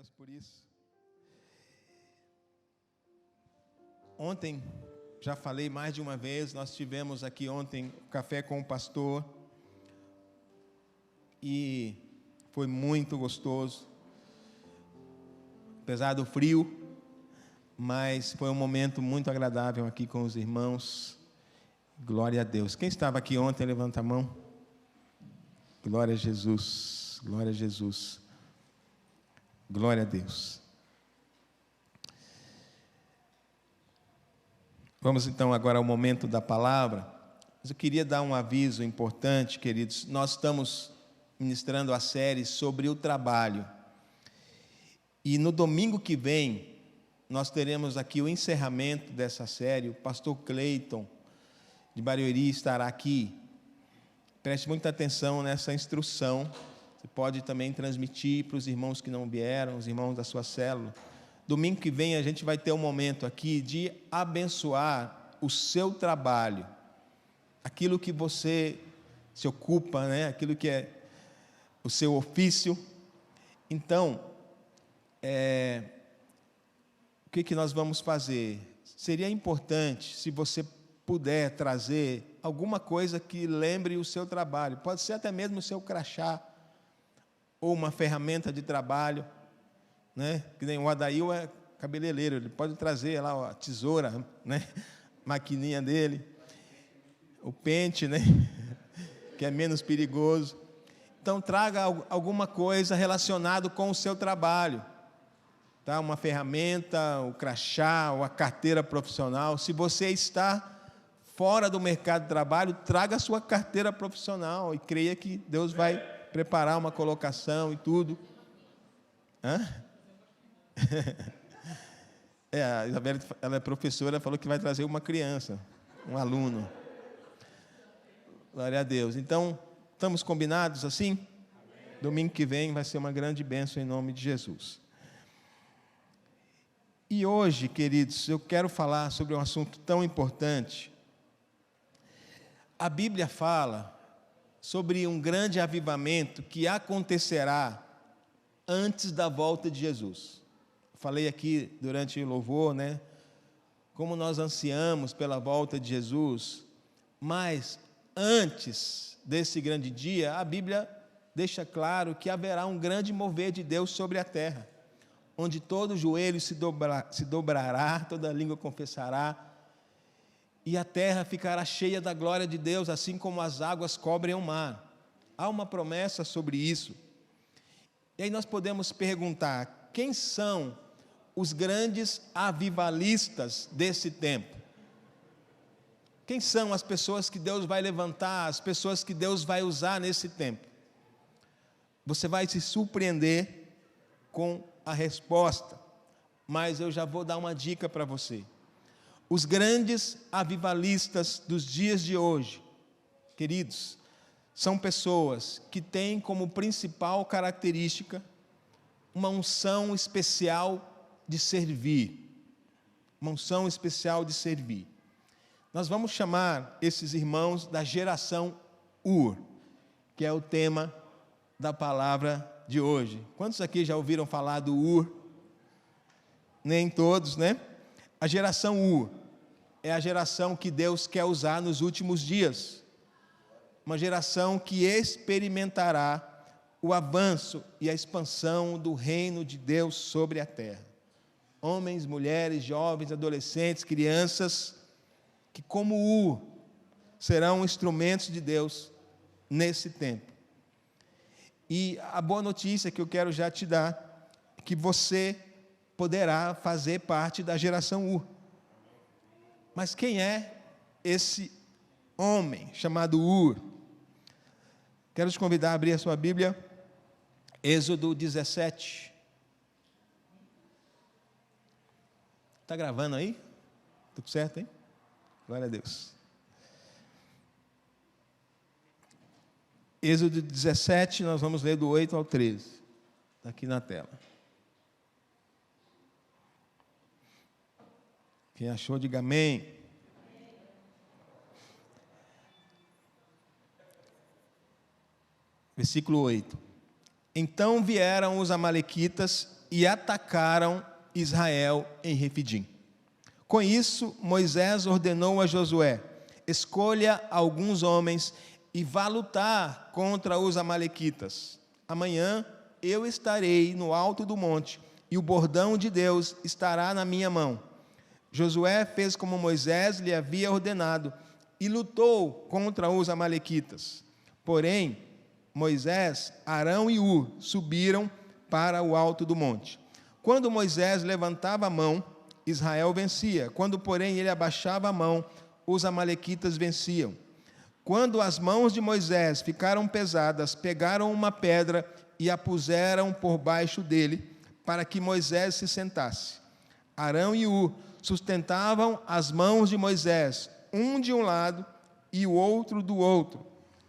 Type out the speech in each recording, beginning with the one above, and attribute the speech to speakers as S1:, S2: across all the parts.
S1: Deus por isso. Ontem, já falei mais de uma vez, nós tivemos aqui ontem café com o pastor e foi muito gostoso, apesar do frio, mas foi um momento muito agradável aqui com os irmãos. Glória a Deus. Quem estava aqui ontem, levanta a mão. Glória a Jesus, glória a Jesus, glória a Deus. Vamos então agora ao momento da palavra. Mas eu queria dar um aviso importante, queridos. Nós estamos ministrando a série sobre o trabalho. E no domingo que vem, nós teremos aqui o encerramento dessa série. O pastor Cleiton, de Barueri, estará aqui. Preste muita atenção nessa instrução. Você pode também transmitir para os irmãos que não vieram, os irmãos da sua célula. Domingo que vem a gente vai ter um momento aqui de abençoar o seu trabalho, aquilo que você se ocupa, né? Aquilo que é o seu ofício. Então, o que nós vamos fazer? Seria importante se você puder trazer alguma coisa que lembre o seu trabalho. Pode ser até mesmo o seu crachá, ou uma ferramenta de trabalho, né? Que nem o Adail é cabeleireiro, ele pode trazer lá a tesoura, né? Maquininha dele, o pente, né? Que é menos perigoso. Então traga alguma coisa relacionada com o seu trabalho, tá? Uma ferramenta, o crachá, ou a carteira profissional. Se você está fora do mercado de trabalho, traga a sua carteira profissional e creia que Deus vai preparar uma colocação e tudo. A Isabela, ela é professora, falou que vai trazer uma criança, um aluno. Glória a Deus. Então, estamos combinados assim? Amém. Domingo que vem vai ser uma grande bênção em nome de Jesus. E hoje, queridos, eu quero falar sobre um assunto tão importante. A Bíblia fala sobre um grande avivamento que acontecerá antes da volta de Jesus. Falei aqui durante o louvor, né? Como nós ansiamos pela volta de Jesus, mas antes desse grande dia, a Bíblia deixa claro que haverá um grande mover de Deus sobre a terra, onde todo joelho se dobrará, toda língua confessará, e a terra ficará cheia da glória de Deus, assim como as águas cobrem o mar. Há uma promessa sobre isso. E aí nós podemos perguntar, quem são os grandes avivalistas desse tempo? Quem são as pessoas que Deus vai levantar, as pessoas que Deus vai usar nesse tempo? Você vai se surpreender com a resposta, mas eu já vou dar uma dica para você. Os grandes avivalistas dos dias de hoje, queridos, são pessoas que têm como principal característica uma unção especial de servir. Uma unção especial de servir. Nós vamos chamar esses irmãos da geração Ur, que é o tema da palavra de hoje. Quantos aqui já ouviram falar do Ur? Nem todos, né? A geração Ur é a geração que Deus quer usar nos últimos dias. Uma geração que experimentará o avanço e a expansão do reino de Deus sobre a terra. Homens, mulheres, jovens, adolescentes, crianças, que como Ur serão instrumentos de Deus nesse tempo. E a boa notícia que eu quero já te dar é que você poderá fazer parte da geração Ur. Mas quem é esse homem chamado Ur? Quero te convidar a abrir a sua Bíblia, Êxodo 17. Está gravando aí? Tudo certo, hein? Glória a Deus. Êxodo 17, nós vamos ler do 8 ao 13. Está aqui na tela. Quem achou, diga amém. Versículo 8. Então vieram os amalequitas e atacaram Israel em Refidim. Com isso, Moisés ordenou a Josué: escolha alguns homens e vá lutar contra os amalequitas. Amanhã eu estarei no alto do monte, e o bordão de Deus estará na minha mão. Josué fez como Moisés lhe havia ordenado, e lutou contra os amalequitas. Porém, Moisés, Arão e Hur subiram para o alto do monte. Quando Moisés levantava a mão, Israel vencia. Quando, porém, ele abaixava a mão, os amalequitas venciam. Quando as mãos de Moisés ficaram pesadas, pegaram uma pedra e a puseram por baixo dele, para que Moisés se sentasse. Arão e Hur sustentavam as mãos de Moisés, um de um lado e o outro do outro.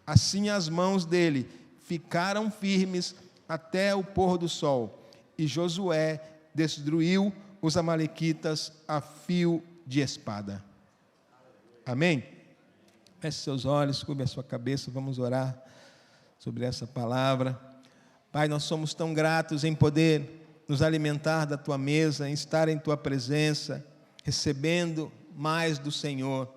S1: Assim as mãos dele ficaram firmes até o pôr do sol. E Josué destruiu os amalequitas a fio de espada. Amém? Feche seus olhos, cubra a sua cabeça, vamos orar sobre essa palavra. Pai, nós somos tão gratos em poder nos alimentar da Tua mesa, em estar em Tua presença, recebendo mais do Senhor.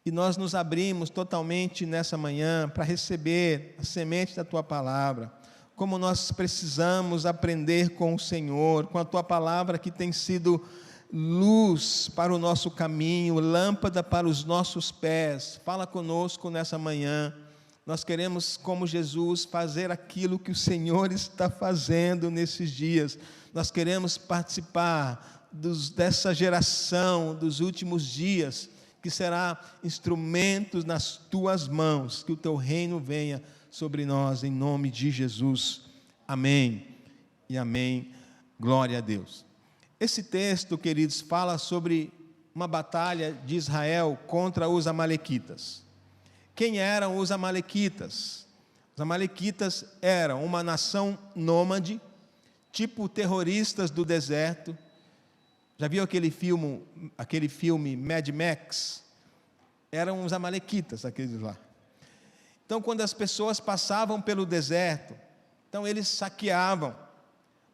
S1: E nós nos abrimos totalmente nessa manhã para receber a semente da Tua palavra. Como nós precisamos aprender com o Senhor, com a Tua palavra que tem sido luz para o nosso caminho, lâmpada para os nossos pés. Fala conosco nessa manhã. Nós queremos, como Jesus, fazer aquilo que o Senhor está fazendo nesses dias. Nós queremos participar dessa geração dos últimos dias, que será instrumentos nas Tuas mãos, que o Teu reino venha sobre nós, em nome de Jesus. Amém e amém. Glória a Deus. Esse texto, queridos, fala sobre uma batalha de Israel contra os amalequitas. Quem eram os amalequitas? Os amalequitas eram uma nação nômade, tipo terroristas do deserto. Já viu aquele filme Mad Max? Eram os amalequitas, aqueles lá. Então, quando as pessoas passavam pelo deserto, então eles saqueavam,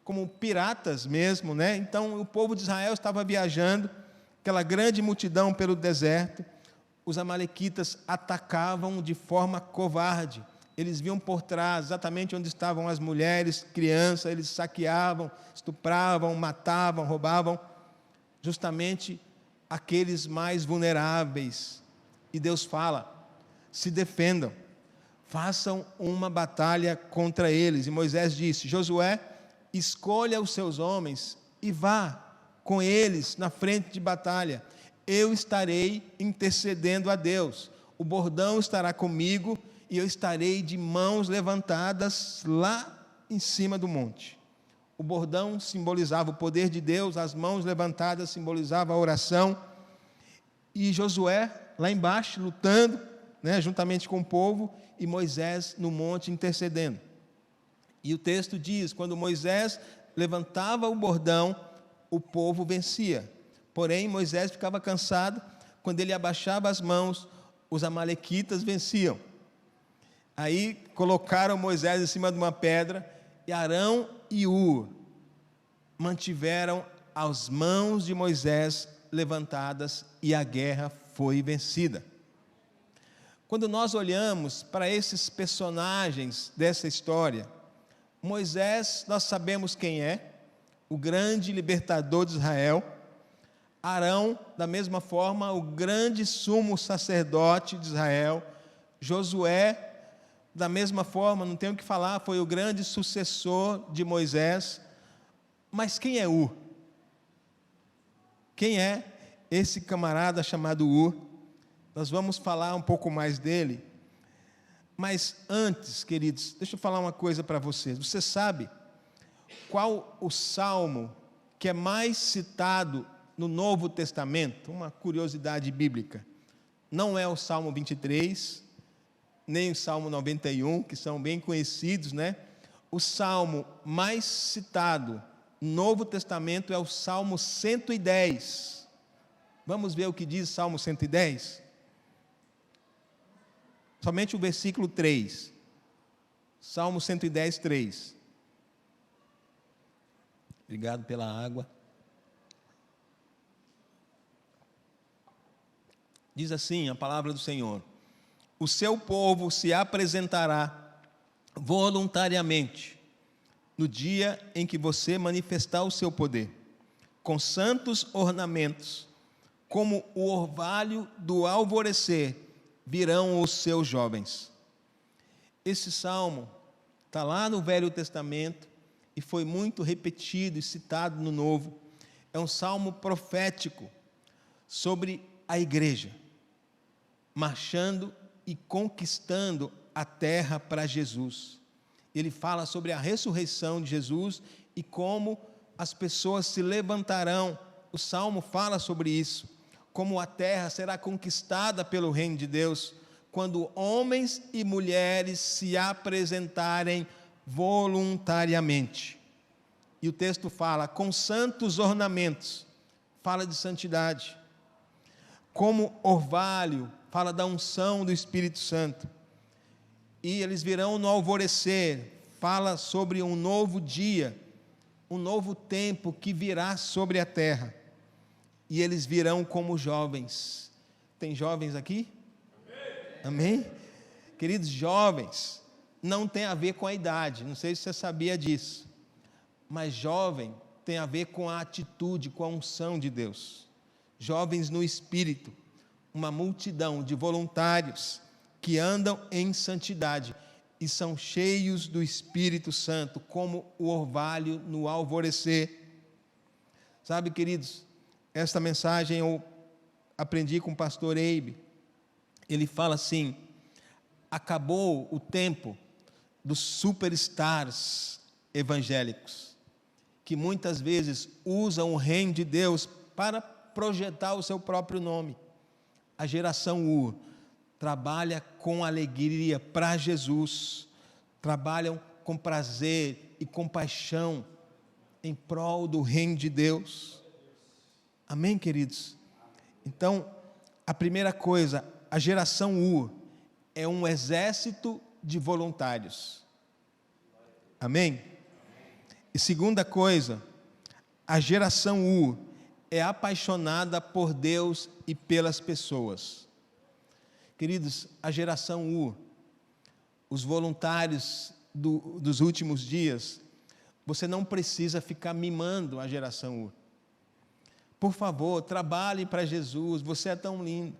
S1: como piratas mesmo, né? Então, o povo de Israel estava viajando, aquela grande multidão pelo deserto. Os amalequitas atacavam de forma covarde. Eles vinham por trás, exatamente onde estavam as mulheres, crianças, eles saqueavam, estupravam, matavam, roubavam, justamente aqueles mais vulneráveis. E Deus fala: se defendam, façam uma batalha contra eles. E Moisés disse: Josué, escolha os seus homens e vá com eles na frente de batalha. Eu estarei intercedendo a Deus. O bordão estará comigo e eu estarei de mãos levantadas lá em cima do monte. O bordão simbolizava o poder de Deus, as mãos levantadas simbolizavam a oração. E Josué lá embaixo lutando, né, juntamente com o povo, e Moisés no monte intercedendo. E o texto diz: quando Moisés levantava o bordão, o povo vencia. Porém, Moisés ficava cansado, quando ele abaixava as mãos, os amalequitas venciam. Aí colocaram Moisés em cima de uma pedra, e Arão e Hur mantiveram as mãos de Moisés levantadas, e a guerra foi vencida. Quando nós olhamos para esses personagens dessa história, Moisés, nós sabemos quem é, o grande libertador de Israel. Arão, da mesma forma, o grande sumo sacerdote de Israel. Josué, da mesma forma, não tenho o que falar, foi o grande sucessor de Moisés. Mas quem é Hur? Quem é esse camarada chamado Hur? Nós vamos falar um pouco mais dele. Mas antes, queridos, deixa eu falar uma coisa para vocês. Você sabe qual o salmo que é mais citado no Novo Testamento? Uma curiosidade bíblica. Não é o Salmo 23, nem o Salmo 91, que são bem conhecidos, né? O salmo mais citado no Novo Testamento é o Salmo 110. Vamos ver o que diz o Salmo 110? Somente o versículo 3. Salmo 110, 3. Obrigado pela água. Diz assim a palavra do Senhor: o seu povo se apresentará voluntariamente no dia em que você manifestar o seu poder, com santos ornamentos, como o orvalho do alvorecer, virão os seus jovens. Esse salmo está lá no Velho Testamento e foi muito repetido e citado no Novo. É um salmo profético sobre a igreja, marchando e conquistando a terra para Jesus. Ele fala sobre a ressurreição de Jesus e como as pessoas se levantarão. O salmo fala sobre isso, como a terra será conquistada pelo reino de Deus, quando homens e mulheres se apresentarem voluntariamente. E o texto fala, com santos ornamentos, fala de santidade. Como orvalho, fala da unção do Espírito Santo. E eles virão no alvorecer, fala sobre um novo dia, um novo tempo que virá sobre a terra. E eles virão como jovens. Tem jovens aqui? Amém? Queridos, jovens não tem a ver com a idade, não sei se você sabia disso, mas jovem tem a ver com a atitude, com a unção de Deus. Jovens no Espírito, uma multidão de voluntários que andam em santidade e são cheios do Espírito Santo, como o orvalho no alvorecer. Sabe, queridos, esta mensagem eu aprendi com o pastor Eibe. Ele fala assim: acabou o tempo dos superstars evangélicos, que muitas vezes usam o reino de Deus para projetar o seu próprio nome. A geração U trabalha com alegria para Jesus, trabalham com prazer e compaixão em prol do reino de Deus. Amém, queridos? Então, a primeira coisa, a geração U é um exército de voluntários. Amém? E segunda coisa, a geração U é apaixonada por Deus e pelas pessoas. Queridos, a geração U, os voluntários dos últimos dias, você não precisa ficar mimando a geração U. Por favor, trabalhe para Jesus, você é tão lindo.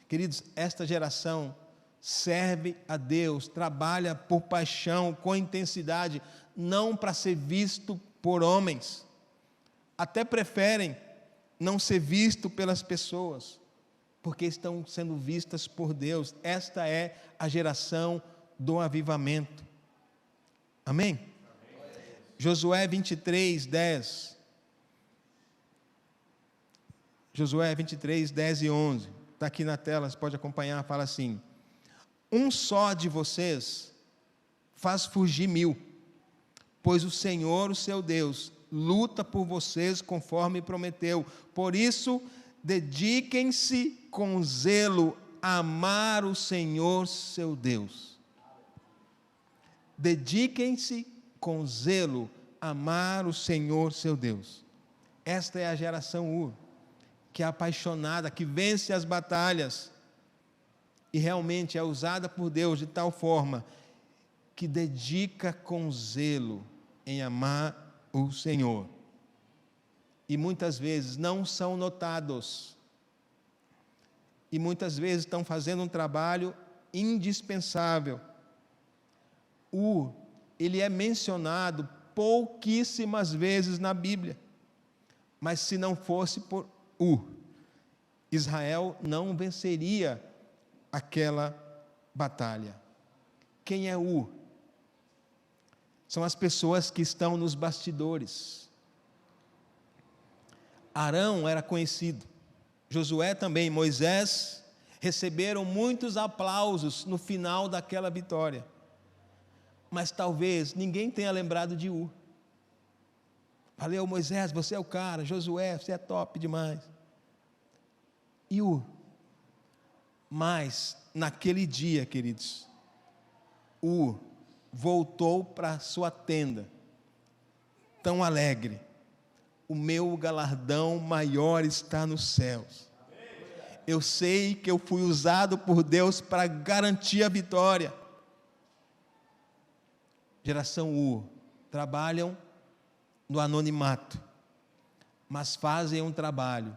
S1: Queridos, esta geração serve a Deus, trabalha por paixão, com intensidade, não para ser visto por homens. Até preferem não ser visto pelas pessoas, porque estão sendo vistas por Deus. Esta é a geração do avivamento. Amém? Amém. Josué 23, 10. Josué 23, 10 e 11. Está aqui na tela, você pode acompanhar. Fala assim: um só de vocês faz fugir 1000, pois o Senhor, o seu Deus, luta por vocês conforme prometeu. Por isso, dediquem-se com zelo a amar o Senhor, seu Deus. Dediquem-se com zelo a amar o Senhor, seu Deus. Esta é a geração U, que é apaixonada, que vence as batalhas e realmente é usada por Deus de tal forma que dedica com zelo em amar o Senhor. E muitas vezes não são notados. E muitas vezes estão fazendo um trabalho indispensável. Ele é mencionado pouquíssimas vezes na Bíblia. Mas se não fosse por Israel não venceria aquela batalha. Quem é São as pessoas que estão nos bastidores. Arão era conhecido, Josué também, Moisés, receberam muitos aplausos no final daquela vitória. Mas talvez ninguém tenha lembrado de Valeu, Moisés, você é o cara. Josué, você é top demais. E Mas, naquele dia, queridos, voltou para sua tenda, tão alegre, o meu galardão maior está nos céus. Eu sei que eu fui usado por Deus para garantir a vitória. Geração U, trabalham no anonimato, mas fazem um trabalho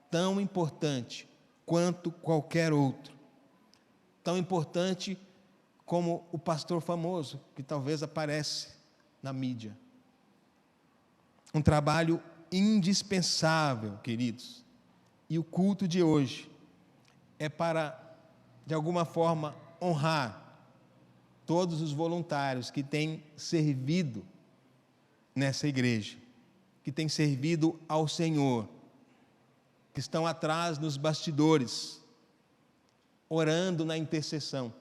S1: tão importante quanto qualquer outro. Tão importante como o pastor famoso, que talvez aparece na mídia. Um trabalho indispensável, queridos. E o culto de hoje é para, de alguma forma, honrar todos os voluntários que têm servido nessa igreja, que têm servido ao Senhor, que estão atrás nos bastidores, orando na intercessão.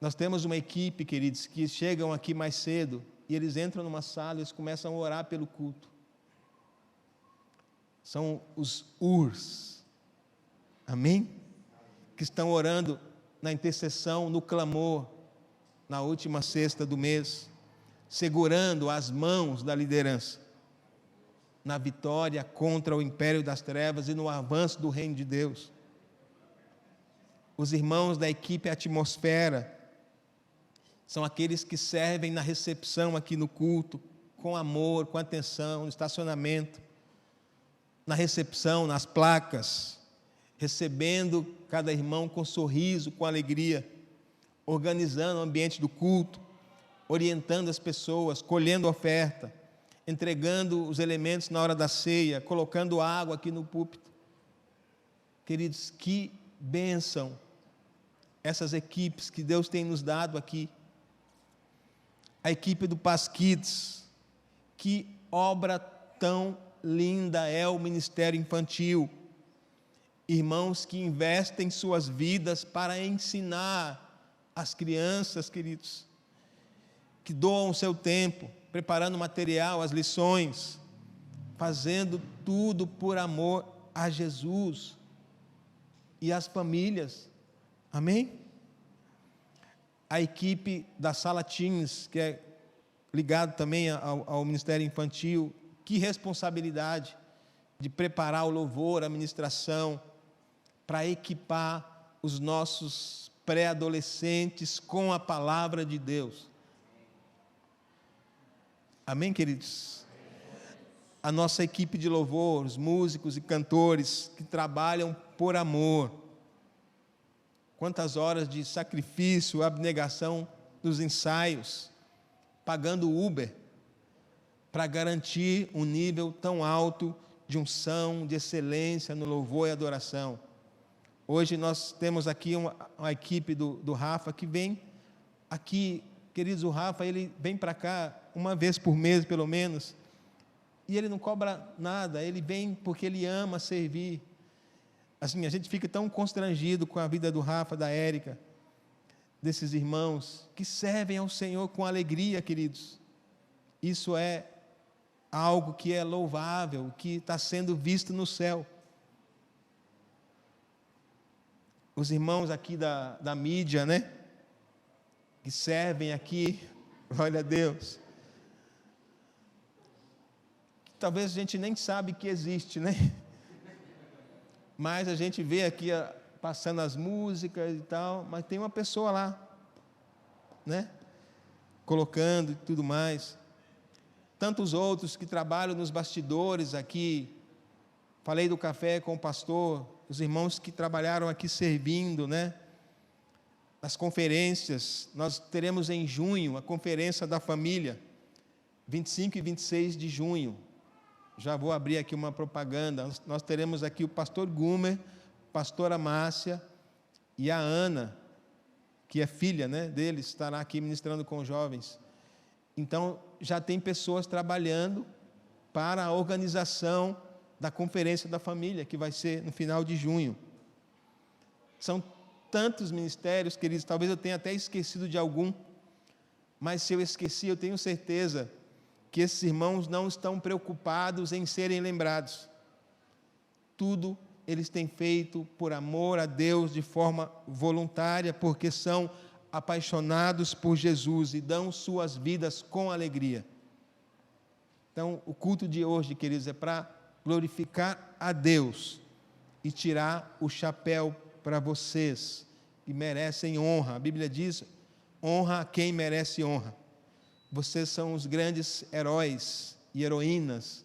S1: Nós temos uma equipe, queridos, que chegam aqui mais cedo e eles entram numa sala e eles começam a orar pelo culto. São os URS, amém? Que estão orando na intercessão, no clamor, na última sexta do mês, segurando as mãos da liderança, na vitória contra o império das trevas e no avanço do reino de Deus. Os irmãos da equipe Atmosfera são aqueles que servem na recepção aqui no culto, com amor, com atenção, no estacionamento, na recepção, nas placas, recebendo cada irmão com sorriso, com alegria, organizando o ambiente do culto, orientando as pessoas, colhendo oferta, entregando os elementos na hora da ceia, colocando água aqui no púlpito. Queridos, que bênção essas equipes que Deus tem nos dado aqui. A equipe do Paz Kids, que obra tão linda é o ministério infantil. Irmãos que investem suas vidas para ensinar as crianças, queridos, que doam o seu tempo, preparando material, as lições, fazendo tudo por amor a Jesus e às famílias, amém? A equipe da Sala Teens, que é ligado também ao Ministério Infantil, que responsabilidade de preparar o louvor, a ministração, para equipar os nossos pré-adolescentes com a palavra de Deus. Amém, queridos? A nossa equipe de louvor, os músicos e cantores que trabalham por amor. Quantas horas de sacrifício, abnegação nos ensaios, pagando Uber, para garantir um nível tão alto de unção, de excelência no louvor e adoração. Hoje nós temos aqui uma equipe do Rafa que vem aqui, queridos, o Rafa, ele vem para cá uma vez por mês, pelo menos, e ele não cobra nada, ele vem porque ele ama servir. Assim, a gente fica tão constrangido com a vida do Rafa, da Érica, desses irmãos que servem ao Senhor com alegria, queridos. Isso é algo que é louvável, que está sendo visto no céu. Os irmãos aqui da mídia, né? Que servem aqui, glória a Deus. Talvez a gente nem sabe que existe, né? Mas a gente vê aqui passando as músicas e tal, mas tem uma pessoa lá, né? Colocando e tudo mais. Tantos outros que trabalham nos bastidores aqui. Falei do café com o pastor, os irmãos que trabalharam aqui servindo, né? As conferências, nós teremos em junho a conferência da família, 25 e 26 de junho. Já vou abrir aqui uma propaganda. Nós teremos aqui o pastor Gumer, pastora Márcia e a Ana, que é filha, né, deles, estará aqui ministrando com os jovens. Então, já tem pessoas trabalhando para a organização da conferência da família, que vai ser no final de junho. São tantos ministérios, queridos, talvez eu tenha até esquecido de algum, mas se eu esqueci, eu tenho certeza que esses irmãos não estão preocupados em serem lembrados. Tudo eles têm feito por amor a Deus, de forma voluntária, porque são apaixonados por Jesus e dão suas vidas com alegria. Então, o culto de hoje, queridos, é para glorificar a Deus e tirar o chapéu para vocês, que merecem honra. A Bíblia diz, honra a quem merece honra. Vocês são os grandes heróis e heroínas,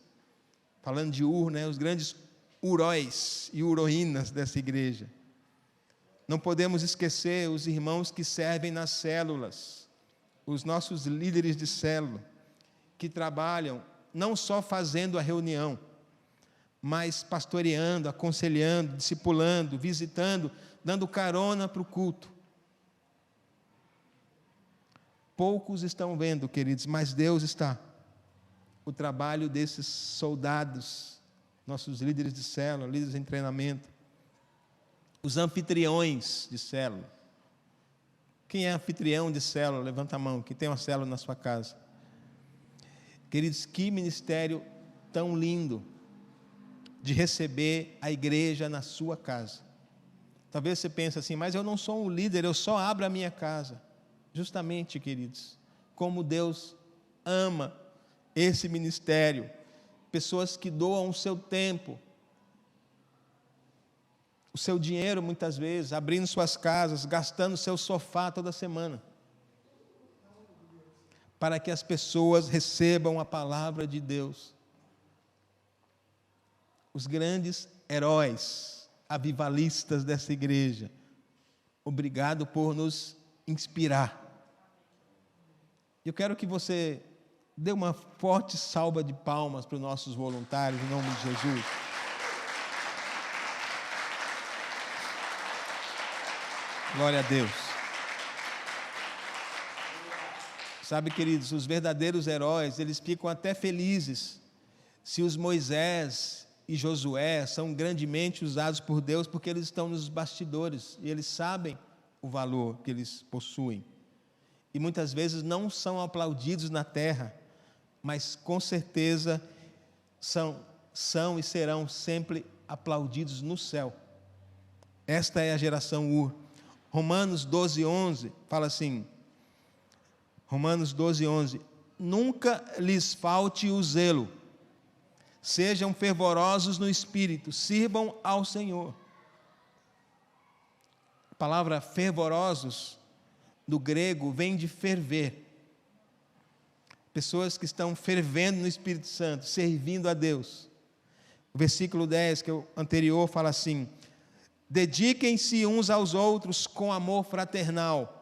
S1: falando de Ur, né? Os grandes uróis e uroínas dessa igreja. Não podemos esquecer os irmãos que servem nas células, os nossos líderes de célula, que trabalham não só fazendo a reunião, mas pastoreando, aconselhando, discipulando, visitando, dando carona para o culto. Poucos estão vendo, queridos, mas Deus está. O trabalho desses soldados, nossos líderes de célula, líderes em treinamento, os anfitriões de célula. Quem é anfitrião de célula? Levanta a mão, quem tem uma célula na sua casa. Queridos, que ministério tão lindo de receber a igreja na sua casa. Talvez você pense assim, mas eu não sou um líder, eu só abro a minha casa. Justamente, queridos, como Deus ama esse ministério, pessoas que doam o seu tempo, o seu dinheiro muitas vezes, abrindo suas casas, gastando seu sofá toda semana, para que as pessoas recebam a palavra de Deus. Os grandes heróis, avivalistas dessa igreja, obrigado por nos inspirar. Eu quero que você dê uma forte salva de palmas para os nossos voluntários, em nome de Jesus. Glória a Deus. Sabe, queridos, os verdadeiros heróis, eles ficam até felizes se os Moisés e Josué são grandemente usados por Deus, porque eles estão nos bastidores e eles sabem o valor que eles possuem. E muitas vezes não são aplaudidos na terra, mas com certeza são e serão sempre aplaudidos no céu. Esta é a geração Ur. Romanos 12:11 fala assim, Romanos 12:11, nunca lhes falte o zelo, sejam fervorosos no espírito, sirvam ao Senhor. A palavra fervorosos, do grego, vem de ferver. Pessoas que estão fervendo no Espírito Santo, servindo a Deus. O versículo 10, que é o anterior, fala assim, dediquem-se uns aos outros com amor fraternal,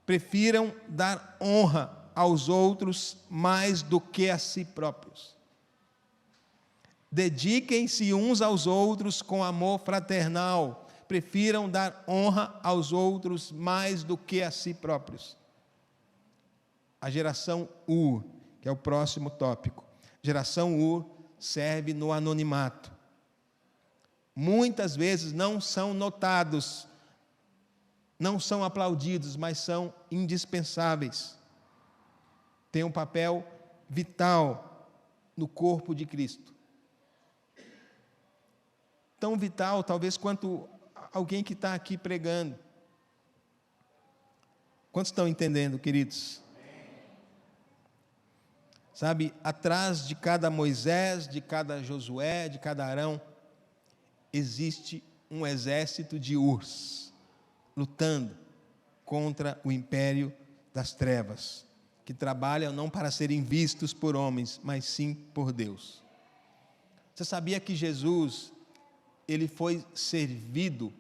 S1: prefiram dar honra aos outros mais do que a si próprios. Dediquem-se uns aos outros com amor fraternal, prefiram dar honra aos outros mais do que a si próprios. A geração Ur, que é o próximo tópico. Geração Ur serve no anonimato. Muitas vezes não são notados, não são aplaudidos, mas são indispensáveis. Tem um papel vital no corpo de Cristo. Tão vital, talvez, quanto alguém que está aqui pregando. Quantos estão entendendo, queridos? Sabe, atrás de cada Moisés, de cada Josué, de cada Arão, existe um exército de Urs, lutando contra o império das trevas, que trabalham não para serem vistos por homens, mas sim por Deus. Você sabia que Jesus, ele foi servido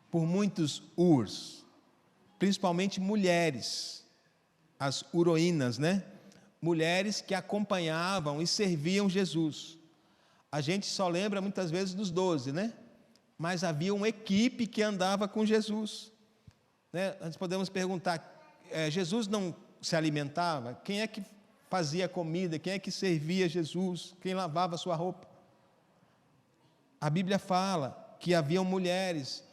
S1: por muitos Urs, principalmente mulheres, as uroínas, né? Mulheres que acompanhavam e serviam Jesus. A gente só lembra muitas vezes dos 12, né? Mas havia uma equipe que andava com Jesus. Né? Nós podemos perguntar, Jesus não se alimentava? Quem é que fazia comida? Quem é que servia Jesus? Quem lavava sua roupa? A Bíblia fala que haviam mulheres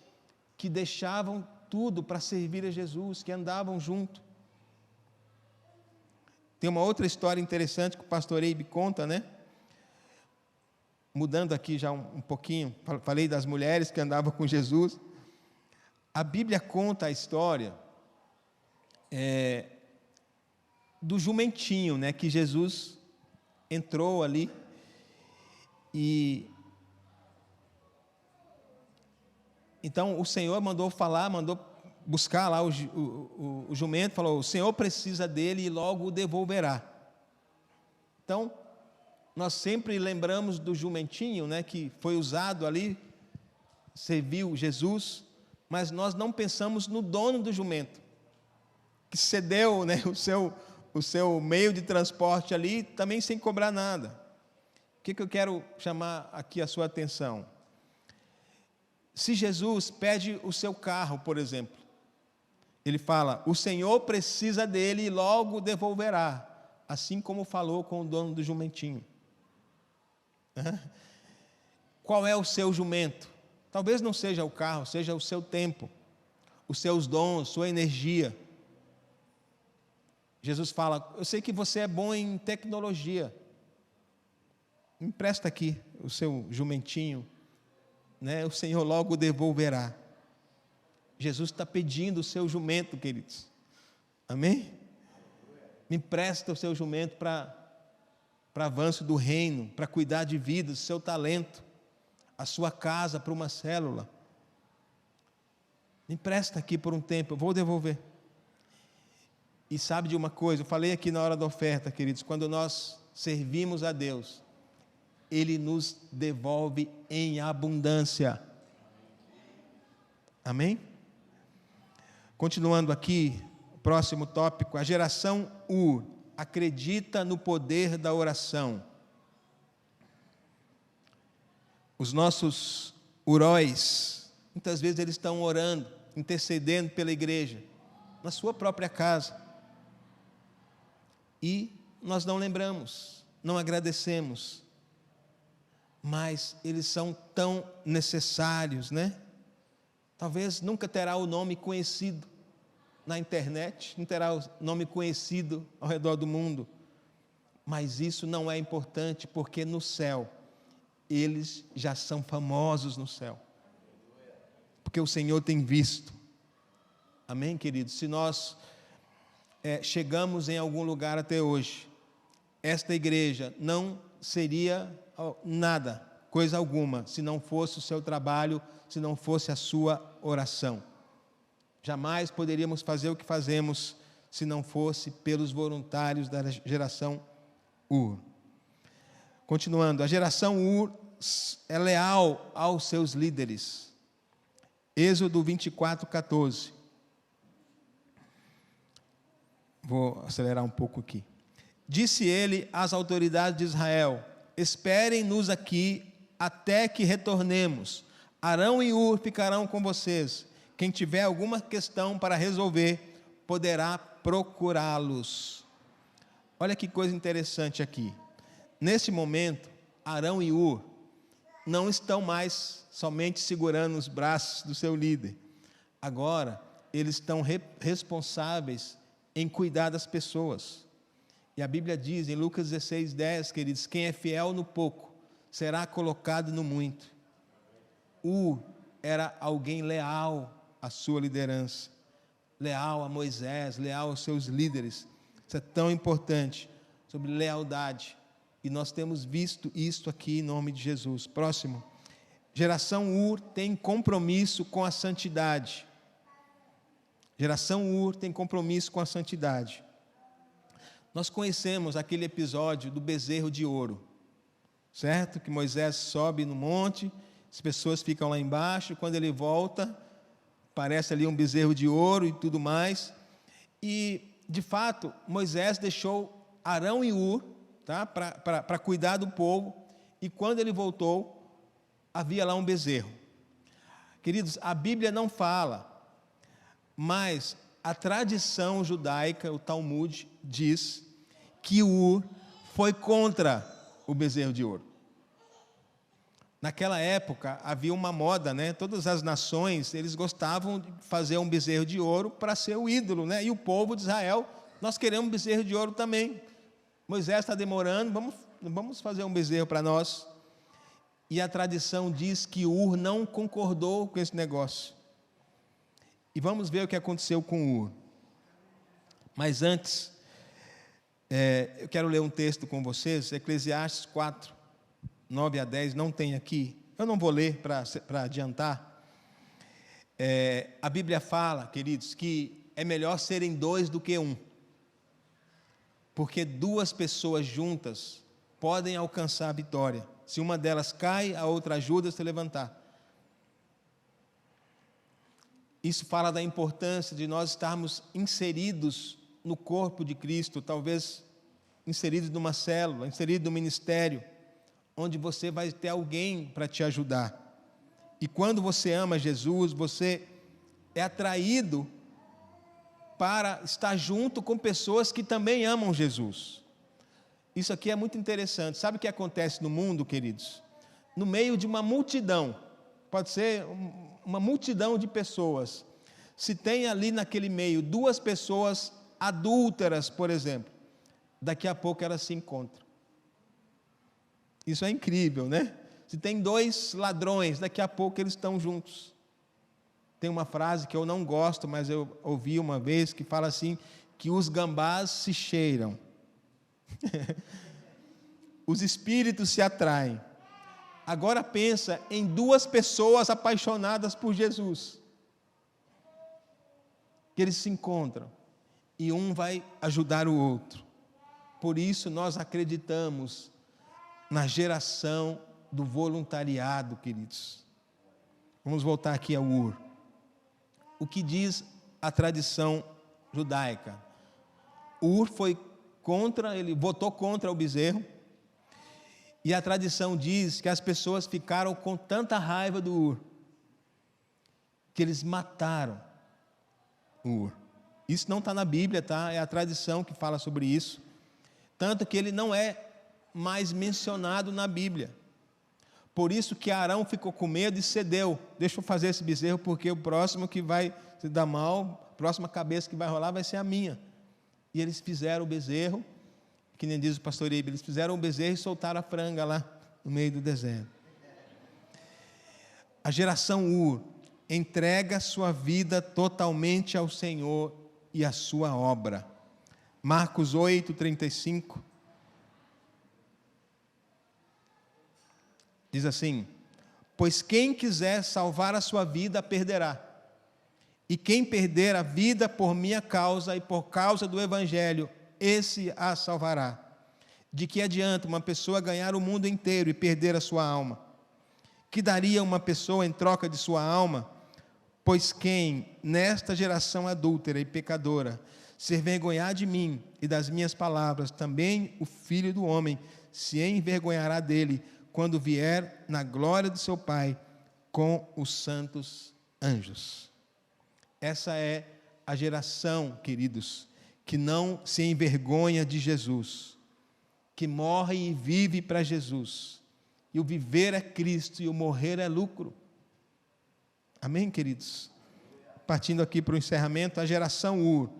S1: que deixavam tudo para servir a Jesus, que andavam junto. Tem uma outra história interessante que o pastor Eibe conta, né? Mudando aqui já um pouquinho, falei das mulheres que andavam com Jesus. A Bíblia conta a história do jumentinho, né, que Jesus entrou ali e então o Senhor mandou buscar lá o jumento, falou: o Senhor precisa dele e logo o devolverá. Então, nós sempre lembramos do jumentinho, né, que foi usado ali, serviu Jesus, mas nós não pensamos no dono do jumento, que cedeu, né, o seu meio de transporte ali, também sem cobrar nada. O que eu quero chamar aqui a sua atenção? Se Jesus pede o seu carro, por exemplo, ele fala: o Senhor precisa dele e logo o devolverá, assim como falou com o dono do jumentinho. Qual é o seu jumento? Talvez não seja o carro, seja o seu tempo, os seus dons, sua energia. Jesus fala: eu sei que você é bom em tecnologia, me empresta aqui o seu jumentinho, né? O Senhor logo o devolverá. Jesus está pedindo o seu jumento, queridos. Amém? Me empresta o seu jumento para avanço do reino, para cuidar de vidas, o seu talento, a sua casa para uma célula. Me empresta aqui por um tempo, eu vou devolver. E sabe de uma coisa, eu falei aqui na hora da oferta, queridos, quando nós servimos a Deus, Ele nos devolve em abundância. Amém? Continuando aqui, próximo tópico, a geração Ur acredita no poder da oração. Os nossos uróis, muitas vezes eles estão orando, intercedendo pela igreja, na sua própria casa. E nós não lembramos, não agradecemos, mas eles são tão necessários, né? Talvez nunca terá o nome conhecido na internet, não terá o nome conhecido ao redor do mundo, mas isso não é importante, porque no céu, eles já são famosos no céu, porque o Senhor tem visto. Amém, queridos? Se nós chegamos em algum lugar até hoje, esta igreja não seria nada, coisa alguma, se não fosse o seu trabalho, se não fosse a sua oração. Jamais poderíamos fazer o que fazemos se não fosse pelos voluntários da geração Ur. Continuando, a geração Ur é leal aos seus líderes. Êxodo 24:14. Vou acelerar um pouco aqui. Disse ele às autoridades de Israel: esperem-nos aqui até que retornemos. Arão e Ur ficarão com vocês. Quem tiver alguma questão para resolver, poderá procurá-los. Olha que coisa interessante aqui. Nesse momento, Arão e Ur não estão mais somente segurando os braços do seu líder. Agora, eles estão responsáveis em cuidar das pessoas. E a Bíblia diz em Lucas 16:10, queridos: quem é fiel no pouco, será colocado no muito. Ur era alguém leal à sua liderança, leal a Moisés, leal aos seus líderes. Isso é tão importante, sobre lealdade. E nós temos visto isso aqui em nome de Jesus. Próximo. Geração Ur tem compromisso com a santidade. Geração Ur tem compromisso com a santidade. Nós conhecemos aquele episódio do bezerro de ouro, certo? Que Moisés sobe no monte, as pessoas ficam lá embaixo, quando ele volta, aparece ali um bezerro de ouro e tudo mais. E, de fato, Moisés deixou Arão e Ur, tá, para cuidar do povo, e quando ele voltou, havia lá um bezerro. Queridos, a Bíblia não fala, mas a tradição judaica, o Talmud, diz que Ur foi contra o bezerro de ouro. Naquela época havia uma moda, né? Todas as nações, eles gostavam de fazer um bezerro de ouro para ser o ídolo, né? E o povo de Israel, nós queremos um bezerro de ouro também. Moisés está demorando, vamos fazer um bezerro para nós. E a tradição diz que Ur não concordou com esse negócio. E vamos ver o que aconteceu com Ur. Mas antes, Eu quero ler um texto com vocês, Eclesiastes 4, 9 a 10, não tem aqui, eu não vou ler para adiantar. A Bíblia fala, queridos, que é melhor serem dois do que um, porque duas pessoas juntas podem alcançar a vitória. Se uma delas cai, a outra ajuda a se levantar. Isso fala da importância de nós estarmos inseridos no corpo de Cristo, talvez inseridos numa célula, inseridos no ministério, onde você vai ter alguém para te ajudar. E quando você ama Jesus, você é atraído para estar junto com pessoas que também amam Jesus. Isso aqui é muito interessante. Sabe o que acontece no mundo, queridos? No meio de uma multidão, pode ser uma multidão de pessoas, se tem ali naquele meio duas pessoas adúlteras, por exemplo, daqui a pouco elas se encontram. Isso é incrível, né? Se tem dois ladrões, daqui a pouco eles estão juntos. Tem uma frase que eu não gosto, mas eu ouvi uma vez, que fala assim, que os gambás se cheiram. Os espíritos se atraem. Agora pensa em duas pessoas apaixonadas por Jesus, que eles se encontram, e um vai ajudar o outro. Por isso nós acreditamos na geração do voluntariado, queridos. Vamos voltar aqui ao Ur. O que diz a tradição judaica? Ur ele votou contra o bezerro, e a tradição diz que as pessoas ficaram com tanta raiva do Ur, que eles mataram o Ur. Isso não está na Bíblia, tá? É a tradição que fala sobre isso. Tanto que ele não é mais mencionado na Bíblia. Por isso que Arão ficou com medo e cedeu. Deixa eu fazer esse bezerro, porque o próximo que vai se dar mal, a próxima cabeça que vai rolar vai ser a minha. E eles fizeram o bezerro, que nem diz o pastor Ibe, eles fizeram o bezerro e soltaram a franga lá no meio do deserto. A geração Ur entrega sua vida totalmente ao Senhor e à sua obra. Marcos 8, 35. Diz assim: pois quem quiser salvar a sua vida, perderá. E quem perder a vida por minha causa e por causa do Evangelho, esse a salvará. De que adianta uma pessoa ganhar o mundo inteiro e perder a sua alma? Que daria uma pessoa em troca de sua alma? Pois quem, nesta geração adúltera e pecadora, se envergonhar de mim e das minhas palavras, também o Filho do Homem se envergonhará dele, quando vier na glória de seu Pai com os santos anjos. Essa é a geração, queridos, que não se envergonha de Jesus, que morre e vive para Jesus. E o viver é Cristo e o morrer é lucro. Amém, queridos? Partindo aqui para o encerramento, a geração Ur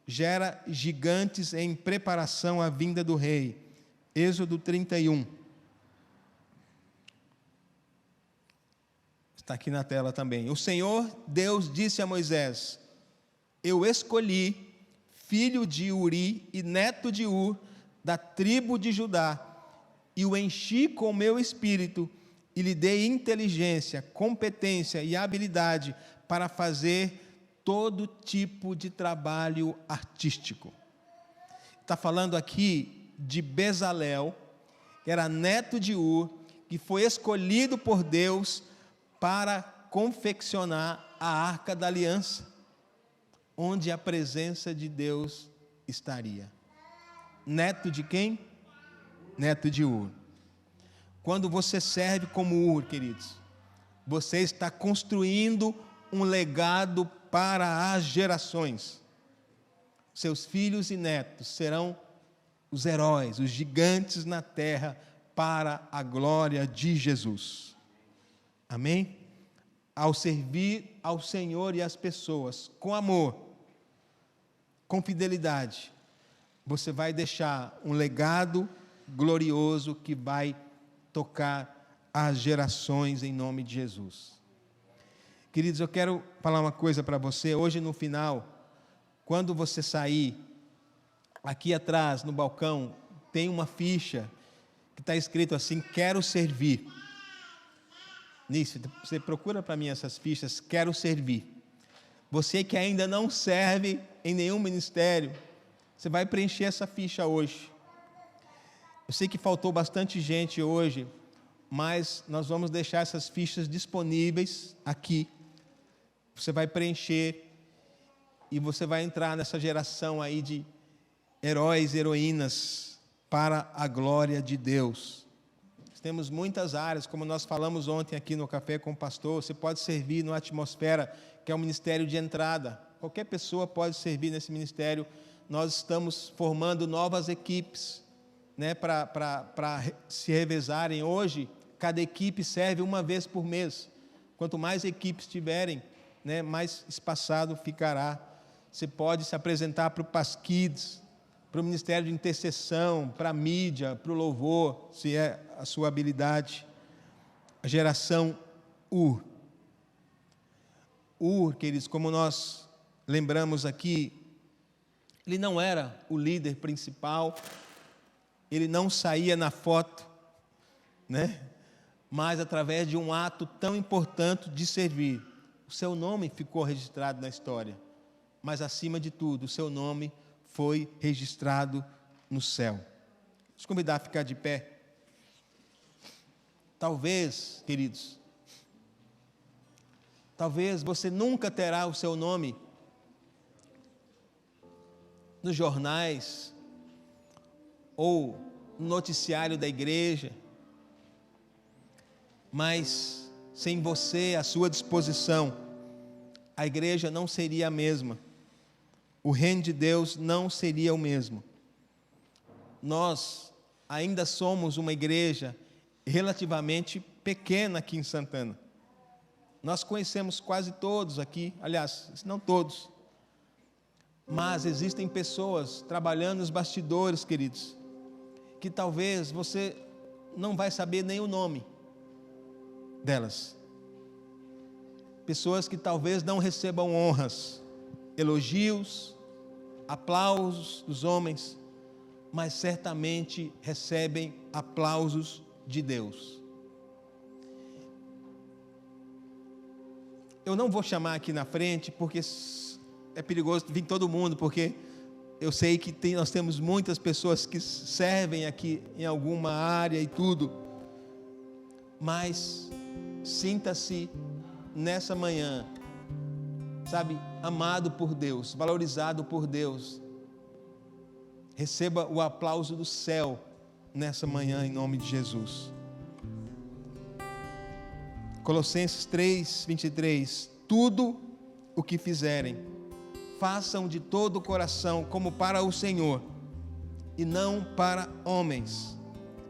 S1: gera gigantes em preparação à vinda do rei. Êxodo 31. Está aqui na tela também. O Senhor Deus disse a Moisés: eu escolhi filho de Uri e neto de Ur, da tribo de Judá, e o enchi com o meu espírito, e lhe dei inteligência, competência e habilidade para fazer todo tipo de trabalho artístico. Está falando aqui de Bezalel, que era neto de Ur, que foi escolhido por Deus para confeccionar a Arca da Aliança, onde a presença de Deus estaria. Neto de quem? Neto de Ur. Quando você serve como Ur, queridos, você está construindo um legado para as gerações. Seus filhos e netos serão os heróis, os gigantes na terra para a glória de Jesus. Amém? Ao servir ao Senhor e às pessoas com amor, com fidelidade, você vai deixar um legado glorioso que vai tocar as gerações em nome de Jesus. Queridos, eu quero falar uma coisa para você. Hoje no final, quando você sair aqui atrás, no balcão, tem uma ficha que está escrito assim: quero servir. Nisso, você procura para mim essas fichas, quero servir. Você que ainda não serve em nenhum ministério, você vai preencher essa ficha hoje. Eu sei que faltou bastante gente hoje, mas nós vamos deixar essas fichas disponíveis aqui. Você vai preencher e você vai entrar nessa geração aí de heróis e heroínas para a glória de Deus. Temos muitas áreas, como nós falamos ontem aqui no Café com o Pastor. Você pode servir no Atmosfera, que é um ministério de entrada. Qualquer pessoa pode servir nesse ministério. Nós estamos formando novas equipes, né, para se revezarem. Hoje, cada equipe serve uma vez por mês. Quanto mais equipes tiverem, né, mais espaçado ficará. Você pode se apresentar para o Pasquids, para o Ministério de Intercessão, para a mídia, para o louvor, se é a sua habilidade. A geração Ur. Ur, queridos, como nós lembramos aqui, ele não era o líder principal, ele não saía na foto, né? Mas através de um ato tão importante de servir, o seu nome ficou registrado na história, mas acima de tudo, o seu nome foi registrado no céu. Deixa eu convidar a ficar de pé. Talvez, queridos, talvez você nunca terá o seu nome nos jornais ou no noticiário da igreja, mas sem você à sua disposição, a igreja não seria a mesma. O reino de Deus não seria o mesmo. Nós ainda somos uma igreja relativamente pequena aqui em Santana. Nós conhecemos quase todos aqui, aliás, não todos, mas existem pessoas trabalhando nos bastidores, queridos, que talvez você não vai saber nem o nome delas. Pessoas que talvez não recebam honras, elogios, aplausos dos homens, mas certamente recebem aplausos de Deus. Eu não vou chamar aqui na frente, porque é perigoso vir todo mundo, porque eu sei que nós temos muitas pessoas que servem aqui em alguma área e tudo, mas sinta-se nessa manhã, sabe, amado por Deus, valorizado por Deus. Receba o aplauso do céu nessa manhã, em nome de Jesus. Colossenses 3:23. Tudo o que fizerem, façam de todo o coração, como para o Senhor, e não para homens,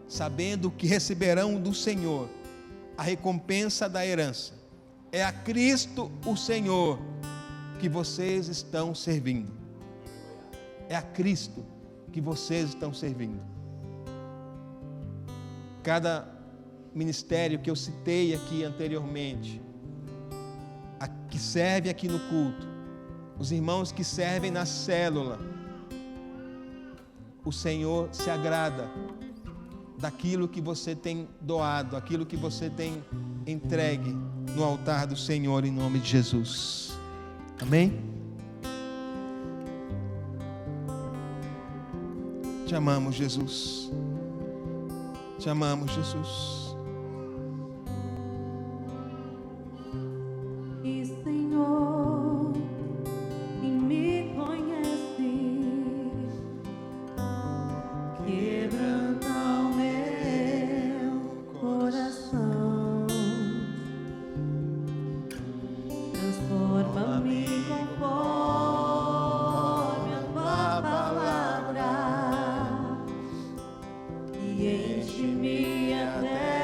S1: sabendo que receberão do Senhor a recompensa da herança. É a Cristo o Senhor que vocês estão servindo. É a Cristo que vocês estão servindo. Cada ministério que eu citei aqui anteriormente, que serve aqui no culto, os irmãos que servem na célula, o Senhor se agrada daquilo que você tem doado, aquilo que você tem entregue no altar do Senhor, em nome de Jesus. Amém? Te amamos, Jesus. Te amamos, Jesus.
S2: E Senhor, e me conhece, quebranta o meu coração, transforma-me conforme a tua palavra e enche-me até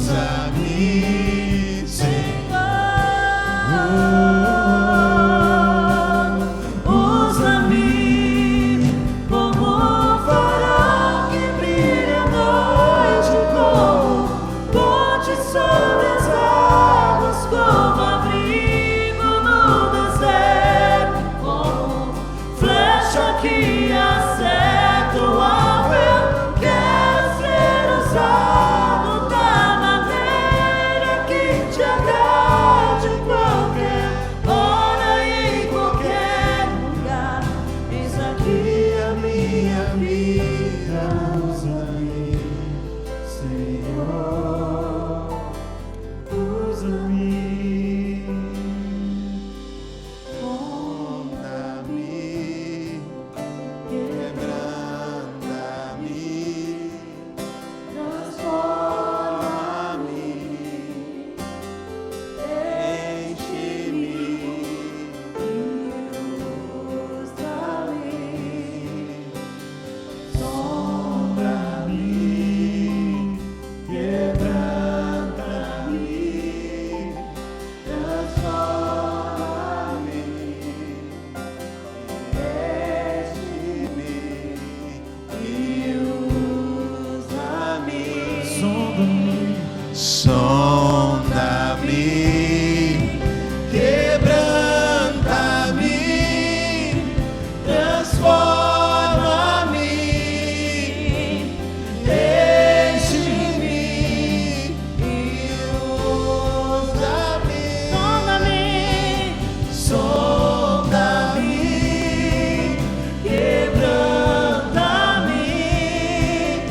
S1: usa-me,
S2: Usa-me como um farol que brilha à noite, como ponte sobre as águas, como abrigo no deserto, como flecha que acerta o alvo. Eu quero ser usado da maneira que te agrade, em qualquer hora e em qualquer lugar. Eis aqui a minha vida, usa-me, Senhor, usa-me.
S1: sonda-me, quebranta-me, transforma-me, enche-me, sonda-me, quebranta-me, transforma-me, enche-me e usa-me. Sonda-me, quebranta-me, transforma-me, enche-me e usa-me. Sonda-me, quebranta-me,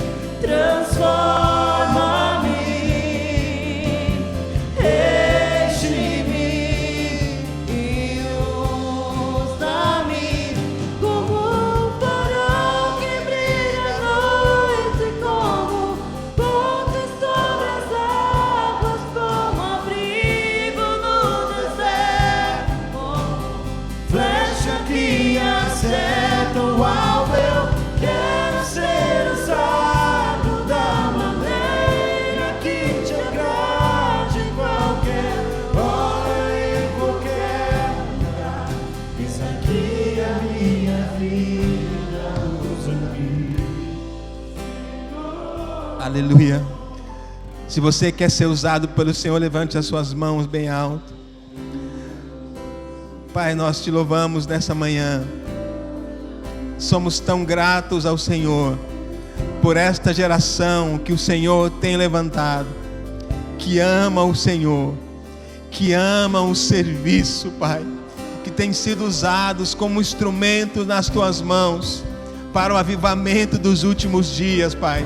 S1: transforma-me, enche-me e usa-me como um farol que brilha à noite, como ponte sobre as águas, como abrigo no deserto, como flecha que acerta o alvo. Eu quero ser usado da maneira que te agrade, em qualquer hora e em qualquer lugar. Eis aqui a minha vida, usa-me. Aleluia. Se você quer ser usado pelo Senhor, levante as suas mãos bem alto. Pai, nós te louvamos nessa manhã. Somos tão gratos ao Senhor por esta geração que o Senhor tem levantado, que ama o Senhor, que ama o serviço, Pai, que tem sido usados como instrumento nas tuas mãos para o avivamento dos últimos dias, Pai.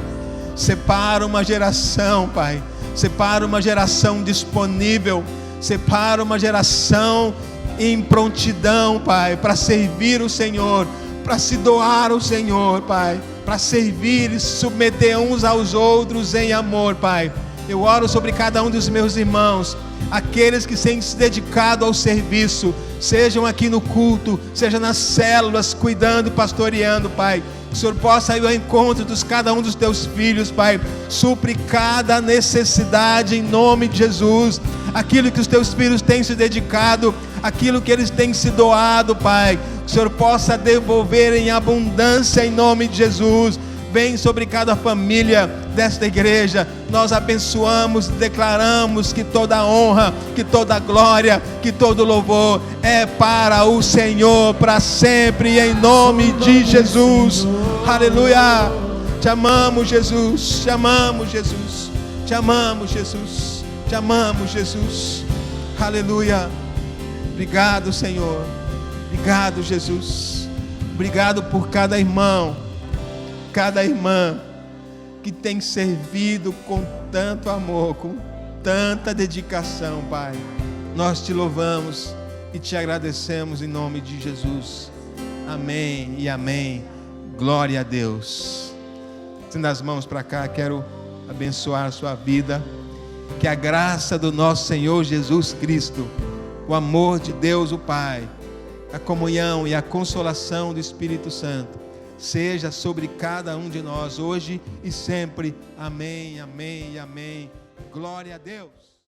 S1: Separa uma geração, Pai, separa uma geração disponível, separa uma geração em prontidão, Pai, para servir o Senhor, para se doar ao Senhor, Pai, para servir e se submeter uns aos outros em amor, Pai. Eu oro sobre cada um dos meus irmãos, aqueles que têm se dedicado ao serviço, sejam aqui no culto, seja nas células, cuidando, pastoreando, Pai. Que o Senhor possa ir ao encontro de cada um dos teus filhos, Pai. Supre cada necessidade em nome de Jesus. Aquilo que os teus filhos têm se dedicado, aquilo que eles têm se doado, Pai, que o Senhor possa devolver em abundância em nome de Jesus. Vem sobre cada família desta igreja. Nós abençoamos e declaramos que toda honra, que toda glória, que todo louvor é para o Senhor, para sempre, em nome de Jesus. Aleluia. Te amamos, Jesus. Te amamos, Jesus. Te amamos, Jesus. Te amamos, Jesus. Aleluia. Obrigado, Senhor. Obrigado, Jesus. Obrigado por cada irmão, cada irmã que tem servido com tanto amor, com tanta dedicação, Pai. Nós te louvamos e te agradecemos em nome de Jesus. Amém e amém. Glória a Deus. Estenda as mãos para cá, quero abençoar a sua vida. Que a graça do nosso Senhor Jesus Cristo, o amor de Deus o Pai, a comunhão e a consolação do Espírito Santo seja sobre cada um de nós, hoje e sempre. Amém, amém e amém. Glória a Deus.